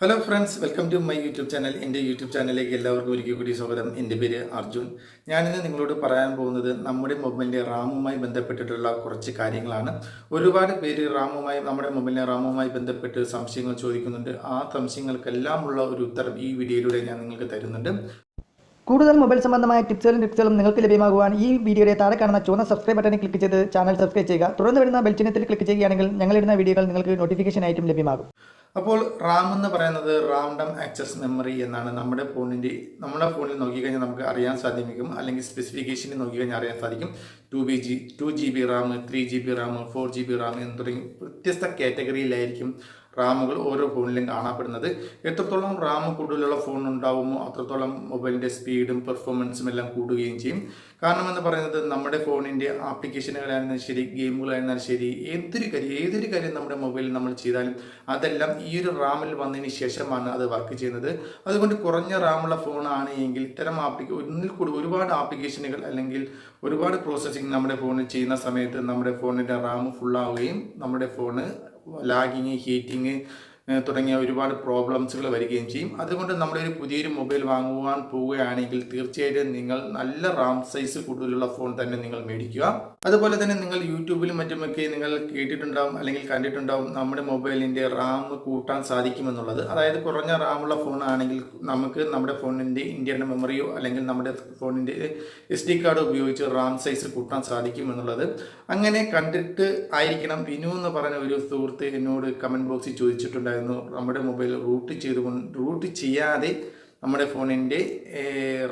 Hello friends, welcome to my YouTube channel. എൻ്റെ YouTube ചാനലിലേക്ക് എല്ലാവർക്കും ഒരിക്കൽ കൂടി സ്വാഗതം. എൻ്റെ പേര് അർജുൻ. ഞാനിന്ന് നിങ്ങളോട് പറയാൻ പോകുന്നത് നമ്മുടെ മൊബൈലിൻ്റെ റാമുമായി ബന്ധപ്പെട്ടിട്ടുള്ള കുറച്ച് കാര്യങ്ങളാണ്. ഒരുപാട് പേര് നമ്മുടെ മൊബൈലിൻ്റെ റാമുമായി ബന്ധപ്പെട്ട് സംശയങ്ങൾ ചോദിക്കുന്നുണ്ട്. ആ സംശയങ്ങൾക്കെല്ലാമുള്ള ഒരു ഉത്തരം ഈ വീഡിയോയിലൂടെ ഞാൻ നിങ്ങൾക്ക് തരുന്നുണ്ട്. കൂടുതൽ മൊബൈൽ സംബന്ധമായ ടിപ്സുകളും ട്രിക്സുകളും നിങ്ങൾക്ക് ലഭ്യമാകുവാൻ ഈ വീഡിയോയുടെ താഴെ കാണുന്ന ചുവന്ന സബ്സ്ക്രൈബ് ബട്ടണിൽ ക്ലിക്ക് ചെയ്ത് ചാനൽ സബ്സ്ക്രൈബ് ചെയ്യുക. തുടർന്ന് വരുന്ന ബെൽ ചിഹ്നത്തിൽ ക്ലിക്ക് ചെയ്യുകയാണെങ്കിൽ ഞങ്ങളിടുന്ന വീഡിയോകൾ നിങ്ങൾക്ക് നോട്ടിഫിക്കേഷൻ ആയിട്ടും ലഭ്യമാകും. അപ്പോൾ റാം എന്ന് പറയുന്നത് റാൻഡം ആക്സസ് മെമ്മറി എന്നാണ്. നമ്മുടെ ഫോണിൽ നോക്കിക്കഴിഞ്ഞാൽ നമുക്ക് അറിയാൻ സാധിക്കും, അല്ലെങ്കിൽ സ്പെസിഫിക്കേഷനിൽ നോക്കിക്കഴിഞ്ഞാൽ അറിയാൻ സാധിക്കും. 2GB Ram, 3GB Ram, 4GB Ram എന്ന് തുടങ്ങി വ്യത്യസ്ത കാറ്റഗറിയിലായിരിക്കും റാമുകൾ ഓരോ ഫോണിലും കാണപ്പെടുന്നത്. എത്രത്തോളം റാം കൂടുതലുള്ള ഫോൺ ഉണ്ടാവുമോ അത്രത്തോളം മൊബൈലിൻ്റെ സ്പീഡും പെർഫോമൻസും എല്ലാം കൂടുകയും ചെയ്യും. കാരണം എന്ന് പറയുന്നത് നമ്മുടെ ഫോണിൻ്റെ ആപ്ലിക്കേഷനുകളായിരുന്നാലും ശരി, ഗെയിമുകളായിരുന്നാലും ശരി, ഏതൊരു കാര്യം നമ്മുടെ മൊബൈലിൽ നമ്മൾ ചെയ്താലും അതെല്ലാം ഈ ഒരു റാമിൽ വന്നതിന് ശേഷമാണ് അത് വർക്ക് ചെയ്യുന്നത്. അതുകൊണ്ട് കുറഞ്ഞ റാമുള്ള ഫോണാണ് എങ്കിൽ ഇത്തരം ഒന്നിൽ കൂടി ഒരുപാട് ആപ്ലിക്കേഷനുകൾ അല്ലെങ്കിൽ ഒരുപാട് പ്രോസസ്സിങ് നമ്മുടെ ഫോണിൽ ചെയ്യുന്ന സമയത്ത് നമ്മുടെ ഫോണിൻ്റെ റാം ഫുള്ളാവുകയും നമ്മുടെ ഫോണ് ലാഗിങ്, ഹീറ്റിങ് തുടങ്ങിയ ഒരുപാട് പ്രോബ്ലംസുകൾ വരികയും ചെയ്യും. അതുകൊണ്ട് നമ്മളൊരു പുതിയൊരു മൊബൈൽ വാങ്ങുവാൻ പോവുകയാണെങ്കിൽ തീർച്ചയായിട്ടും നിങ്ങൾ നല്ല റാം സൈസ് കൂടുതലുള്ള ഫോൺ തന്നെ നിങ്ങൾ മേടിക്കുക. അതുപോലെ തന്നെ നിങ്ങൾ യൂട്യൂബിലും മറ്റുമൊക്കെ നിങ്ങൾ കേട്ടിട്ടുണ്ടാവും അല്ലെങ്കിൽ കണ്ടിട്ടുണ്ടാവും നമ്മുടെ മൊബൈലിൻ്റെ റാം കൂട്ടാൻ സാധിക്കുമെന്നുള്ളത്. അതായത് കുറഞ്ഞ റാമുള്ള ഫോണാണെങ്കിൽ നമുക്ക് നമ്മുടെ ഫോണിൻ്റെ ഇന്റേണൽ മെമ്മറിയോ അല്ലെങ്കിൽ നമ്മുടെ ഫോണിൻ്റെ SD കാർഡോ ഉപയോഗിച്ച് റാം സൈസ് കൂട്ടാൻ സാധിക്കുമെന്നുള്ളത് അങ്ങനെ കണ്ടിട്ട് ആയിരിക്കണം വിനു എന്ന് പറഞ്ഞ ഒരു സുഹൃത്ത് എന്നോട് കമൻറ്റ് ബോക്സിൽ ചോദിച്ചിട്ടുണ്ടായിരുന്നു, നമ്മുടെ മൊബൈൽ റൂട്ട് ചെയ്യാതെ നമ്മുടെ ഫോണിൻ്റെ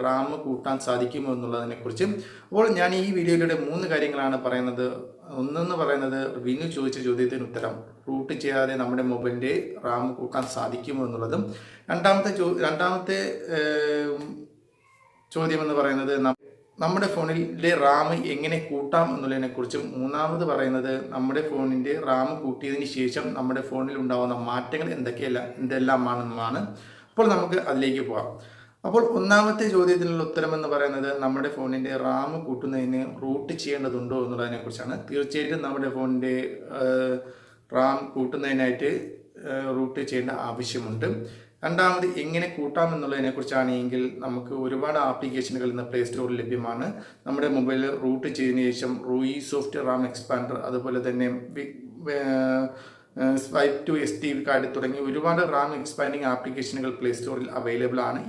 റാം കൂട്ടാൻ സാധിക്കുമോ എന്നുള്ളതിനെക്കുറിച്ച്. അപ്പോൾ ഞാൻ ഈ വീഡിയോയിലൂടെ 3 കാര്യങ്ങളാണ് പറയുന്നത്. ഒന്നെന്ന് പറയുന്നത് വിനു ചോദിച്ച ചോദ്യത്തിന് ഉത്തരം, റൂട്ട് ചെയ്യാതെ നമ്മുടെ മൊബൈലിൻ്റെ റാം കൂട്ടാൻ സാധിക്കുമോ എന്നുള്ളതും. രണ്ടാമത്തെ ചോദ്യം എന്ന് പറയുന്നത് നമ്മുടെ ഫോണിലെ റാം എങ്ങനെ കൂട്ടാം എന്നുള്ളതിനെക്കുറിച്ചും. മൂന്നാമത് പറയുന്നത് നമ്മുടെ ഫോണിൻ്റെ റാം കൂട്ടിയതിന് ശേഷം നമ്മുടെ ഫോണിൽ ഉണ്ടാകുന്ന മാറ്റങ്ങൾ എന്തെല്ലാമാണെന്നുമാണ്. അപ്പോൾ നമുക്ക് അതിലേക്ക് പോകാം. അപ്പോൾ ഒന്നാമത്തെ ചോദ്യത്തിനുള്ള ഉത്തരം എന്ന് പറയുന്നത് നമ്മുടെ ഫോണിൻ്റെ റാം കൂട്ടുന്നതിന് റൂട്ട് ചെയ്യേണ്ടതുണ്ടോ എന്നുള്ളതിനെക്കുറിച്ചാണ്. തീർച്ചയായിട്ടും നമ്മുടെ ഫോണിൻ്റെ റാം കൂട്ടുന്നതിനായിട്ട് റൂട്ട് ചെയ്യേണ്ട ആവശ്യമുണ്ട്. രണ്ടാമത് എങ്ങനെ കൂട്ടാമെന്നുള്ളതിനെക്കുറിച്ചാണെങ്കിൽ നമുക്ക് ഒരുപാട് ആപ്ലിക്കേഷനുകൾ ഇന്ന് പ്ലേ സ്റ്റോറിൽ ലഭ്യമാണ്. നമ്മുടെ മൊബൈൽ റൂട്ട് ചെയ്തതിന് ശേഷം റൂയി സോഫ്റ്റ് റാം എക്സ്പാൻഡർ, അതുപോലെ തന്നെ സ്വൈപ്പ് ടു SD കാർഡ് തുടങ്ങി ഒരുപാട് റാം എക്സ്പാൻഡിങ് ആപ്ലിക്കേഷനുകൾ പ്ലേ സ്റ്റോറിൽ അവൈലബിൾ ആണ്.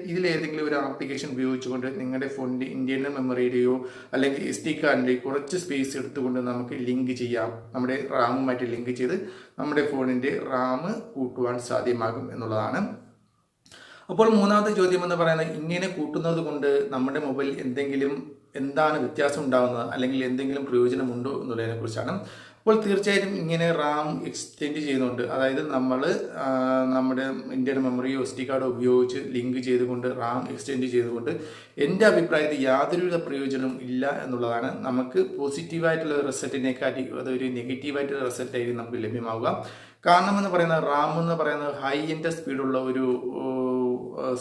ഇതിലേതെങ്കിലും ഒരു ആപ്ലിക്കേഷൻ ഉപയോഗിച്ചുകൊണ്ട് നിങ്ങളുടെ ഫോണിൻ്റെ ഇന്റേണൽ മെമ്മറിയുടെയോ അല്ലെങ്കിൽ SD കാർഡിൻ്റെയോ കുറച്ച് സ്പേസ് എടുത്തുകൊണ്ട് നമുക്ക് ലിങ്ക് ചെയ്യാം. നമ്മുടെ റാമുമായിട്ട് ലിങ്ക് ചെയ്ത് നമ്മുടെ ഫോണിൻ്റെ റാം കൂട്ടുവാൻ സാധ്യമാകും എന്നുള്ളതാണ്. അപ്പോൾ മൂന്നാമത്തെ ചോദ്യം എന്ന് പറയുന്നത്, ഇങ്ങനെ കൂട്ടുന്നത് കൊണ്ട് നമ്മുടെ മൊബൈൽ എന്താണ് വ്യത്യാസം ഉണ്ടാകുന്നത് അല്ലെങ്കിൽ എന്തെങ്കിലും പ്രയോജനമുണ്ടോ എന്നുള്ളതിനെ കുറിച്ചാണ്. അപ്പോൾ തീർച്ചയായിട്ടും ഇങ്ങനെ റാം എക്സ്റ്റെൻഡ് ചെയ്യുന്നുണ്ട്, അതായത് നമ്മൾ നമ്മുടെ ഇന്റേണൽ മെമ്മറിയോ SD കാർഡോ ഉപയോഗിച്ച് ലിങ്ക് ചെയ്തുകൊണ്ട് റാം എക്സ്റ്റെൻഡ് ചെയ്തുകൊണ്ട് എൻ്റെ അഭിപ്രായത്തിൽ യാതൊരുവിധ പ്രയോജനവും ഇല്ല എന്നുള്ളതാണ്. നമുക്ക് പോസിറ്റീവായിട്ടുള്ള റിസൾട്ടിനെക്കാട്ടി അതൊരു നെഗറ്റീവായിട്ടുള്ള റിസൾട്ടായിരിക്കും നമുക്ക് ലഭ്യമാവുക. കാരണം എന്ന് പറയുന്നത് റാം എന്ന് പറയുന്നത് ഹൈ എൻഡ് സ്പീഡുള്ള ഒരു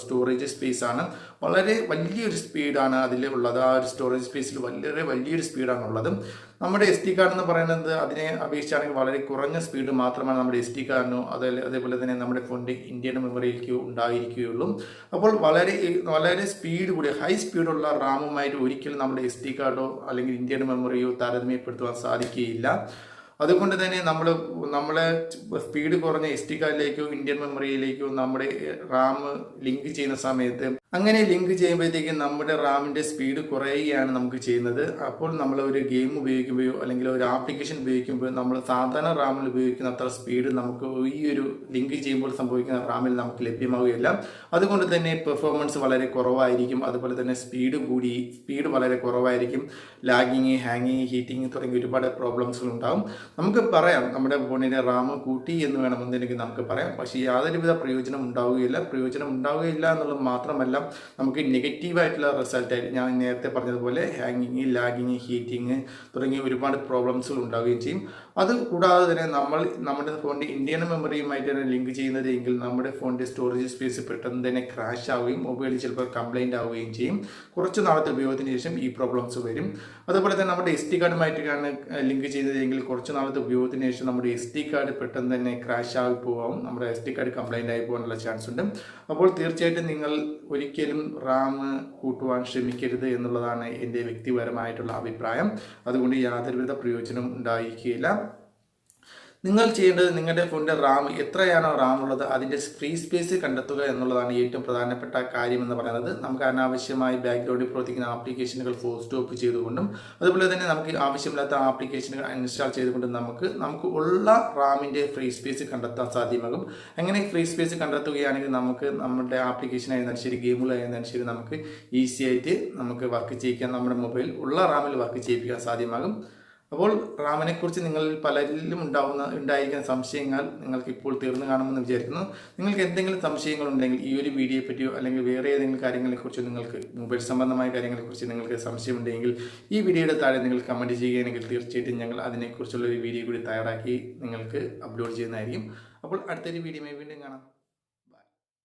സ്റ്റോറേജ് സ്പേസ് ആണ്. വളരെ വലിയൊരു സ്പീഡാണ് അതിലുള്ളത്. ആ ഒരു സ്റ്റോറേജ് സ്പേസിൽ വളരെ വലിയൊരു സ്പീഡാണ് ഉള്ളത്. നമ്മുടെ SD കാർഡ് എന്ന് പറയുന്നത് അതിനെ അപേക്ഷിച്ചാണെങ്കിൽ വളരെ കുറഞ്ഞ സ്പീഡ് മാത്രമാണ് നമ്മുടെ SD കാർഡിനോ അതേപോലെ തന്നെ നമ്മുടെ ഫോണിൻ്റെ ഇന്റേണൽ മെമ്മറിയിലേക്കോ ഉണ്ടായിരിക്കുകയുള്ളൂ. അപ്പോൾ വളരെ സ്പീഡ് കൂടിയ ഹൈ സ്പീഡുള്ള റാമുമായിട്ട് ഒരിക്കലും നമ്മുടെ SD കാർഡോ അല്ലെങ്കിൽ ഇന്റേണൽ മെമ്മറിയോ താരതമ്യപ്പെടുത്തുവാൻ സാധിക്കുകയില്ല. അതുകൊണ്ട് തന്നെ നമ്മളെ സ്പീഡ് കുറഞ്ഞ SD കാർഡിലേക്കോ ഇന്ത്യൻ മെമ്മറിയിലേക്കോ നമ്മുടെ റാം ലിങ്ക് ചെയ്യുന്ന സമയത്ത് അങ്ങനെ ലിങ്ക് ചെയ്യുമ്പോഴത്തേക്കും നമ്മുടെ റാമിൻ്റെ സ്പീഡ് കുറയുകയാണ് നമുക്ക് ചെയ്യുന്നത്. അപ്പോൾ നമ്മൾ ഒരു ഗെയിം ഉപയോഗിക്കുമ്പോഴോ അല്ലെങ്കിൽ ഒരു ആപ്ലിക്കേഷൻ ഉപയോഗിക്കുമ്പോഴോ നമ്മൾ സാധാരണ റാമിൽ ഉപയോഗിക്കുന്ന അത്ര സ്പീഡ് നമുക്ക് ഈ ഒരു ലിങ്ക് ചെയ്യുമ്പോൾ സംഭവിക്കുന്ന റാമിൽ നമുക്ക് ലഭ്യമാവുകയില്ല. അതുകൊണ്ട് തന്നെ പെർഫോമൻസ് വളരെ കുറവായിരിക്കും. അതുപോലെ തന്നെ സ്പീഡ് വളരെ കുറവായിരിക്കും. ലാഗിങ്, ഹാങ്ങിങ്, ഹീറ്റിങ് തുടങ്ങിയ ഒരുപാട് പ്രോബ്ലംസുകൾ ഉണ്ടാകും. നമുക്ക് പറയാം നമ്മുടെ ഫോണിൻ്റെ റാം കൂട്ടി എന്ന് വേണമെന്നുണ്ടെങ്കിൽ നമുക്ക് പറയാം, പക്ഷേ യാതൊരുവിധ പ്രയോജനം ഉണ്ടാവുകയില്ല എന്നുള്ളത് മാത്രമല്ല, നമുക്ക് നെഗറ്റീവായിട്ടുള്ള റിസൾട്ടായിട്ട് ഞാൻ നേരത്തെ പറഞ്ഞതുപോലെ ഹാങ്ങിങ്, ലാഗിങ്, ഹീറ്റിങ് തുടങ്ങിയ ഒരുപാട് പ്രോബ്ലംസുകൾ ഉണ്ടാവുകയും ചെയ്യും. അത് കൂടാതെ തന്നെ നമ്മുടെ ഫോണിൻ്റെ ഇന്ത്യൻ മെമ്മറിയുമായിട്ടാണ് ലിങ്ക് ചെയ്യുന്നത് എങ്കിൽ നമ്മുടെ ഫോണിൻ്റെ സ്റ്റോറേജ് സ്പേസ് പെട്ടെന്ന് തന്നെ ക്രാഷ് ആവുകയും മൊബൈൽ ചിലപ്പോൾ കംപ്ലൈൻറ്റ് ആവുകയും ചെയ്യും. കുറച്ച് നാളത്തെ ഉപയോഗത്തിന് ശേഷം ഈ പ്രോബ്ലംസ് വരും. അതുപോലെ തന്നെ നമ്മുടെ SD കാർഡുമായിട്ടാണ് ലിങ്ക് ചെയ്യുന്നതെങ്കിൽ കുറച്ച് നാളത്തെ ഉപയോഗത്തിന് ശേഷം നമ്മുടെ SD കാർഡ് പെട്ടെന്ന് തന്നെ ക്രാഷ് ആയി പോകാം, നമ്മുടെ SD കാർഡ് കംപ്ലൈൻ്റ് ആയി പോകാനുള്ള ചാൻസ് ഉണ്ട്. അപ്പോൾ തീർച്ചയായിട്ടും നിങ്ങൾ ഒരിക്കലും റാം കൂട്ടുവാൻ ശ്രമിക്കരുത് എന്നുള്ളതാണ് എൻ്റെ വ്യക്തിപരമായിട്ടുള്ള അഭിപ്രായം. അതുകൊണ്ട് യാതൊരുവിധ പ്രയോജനം ഉണ്ടായിരിക്കുകയില്ല. നിങ്ങൾ ചെയ്യേണ്ടത് നിങ്ങളുടെ ഫോണിൻ്റെ റാം എത്രയാണോ റാം ഉള്ളത് അതിൻ്റെ ഫ്രീ സ്പേസ് കണ്ടെത്തുക എന്നുള്ളതാണ് ഏറ്റവും പ്രധാനപ്പെട്ട കാര്യം എന്ന് പറയുന്നത്. നമുക്ക് അനാവശ്യമായി ബാക്ക്ഗ്രൗണ്ടിൽ പ്രവർത്തിക്കുന്ന ആപ്ലിക്കേഷനുകൾ ഫോഴ്സ് സ്റ്റോപ്പ് ചെയ്തുകൊണ്ടും അതുപോലെ തന്നെ നമുക്ക് ആവശ്യമില്ലാത്ത ആപ്ലിക്കേഷനുകൾ അൺഇൻസ്റ്റാൾ ചെയ്തുകൊണ്ടും നമുക്ക് ഉള്ള റാമിൻ്റെ ഫ്രീ സ്പേസ് കണ്ടെത്താൻ സാധ്യമാകും. അങ്ങനെ ഫ്രീ സ്പേസ് കണ്ടെത്തുകയാണെങ്കിൽ നമുക്ക് നമ്മുടെ ആപ്ലിക്കേഷൻ ആയിരുന്നാലും ശരി, ഗെയിമുകളായിരുന്നാലും ശരി, നമുക്ക് ഈസി ആയിട്ട് നമുക്ക് വർക്ക് ചെയ്യിക്കാൻ നമ്മുടെ മൊബൈൽ ഉള്ള റാമിൽ വർക്ക് ചെയ്യിപ്പിക്കാൻ സാധ്യമാകും. അപ്പോൾ റാമിനെ കുറിച്ച് നിങ്ങളിൽ പലരിലും ഉണ്ടായിരിക്കുന്ന സംശയങ്ങൾ നിങ്ങൾക്ക് ഇപ്പോൾ തീർന്നു കാണുമെന്ന് വിചാരിക്കുന്നു. നിങ്ങൾക്ക് എന്തെങ്കിലും സംശയങ്ങളുണ്ടെങ്കിൽ ഈ ഒരു വീഡിയോയെ പറ്റിയോ അല്ലെങ്കിൽ വേറെ ഏതെങ്കിലും കാര്യങ്ങളെക്കുറിച്ചോ, നിങ്ങൾക്ക് മൊബൈൽ സംബന്ധമായ കാര്യങ്ങളെക്കുറിച്ച് നിങ്ങൾക്ക് സംശയമുണ്ടെങ്കിൽ ഈ വീഡിയോയുടെ താഴെ നിങ്ങൾ കമൻറ്റ് ചെയ്യുകയാണെങ്കിൽ തീർച്ചയായിട്ടും ഞങ്ങൾ അതിനെക്കുറിച്ചുള്ള ഒരു വീഡിയോ കൂടി തയ്യാറാക്കി നിങ്ങൾക്ക് അപ്ലോഡ് ചെയ്യുന്നതായിരിക്കും. അപ്പോൾ അടുത്തൊരു വീഡിയോയുമായി വീണ്ടും കാണാം.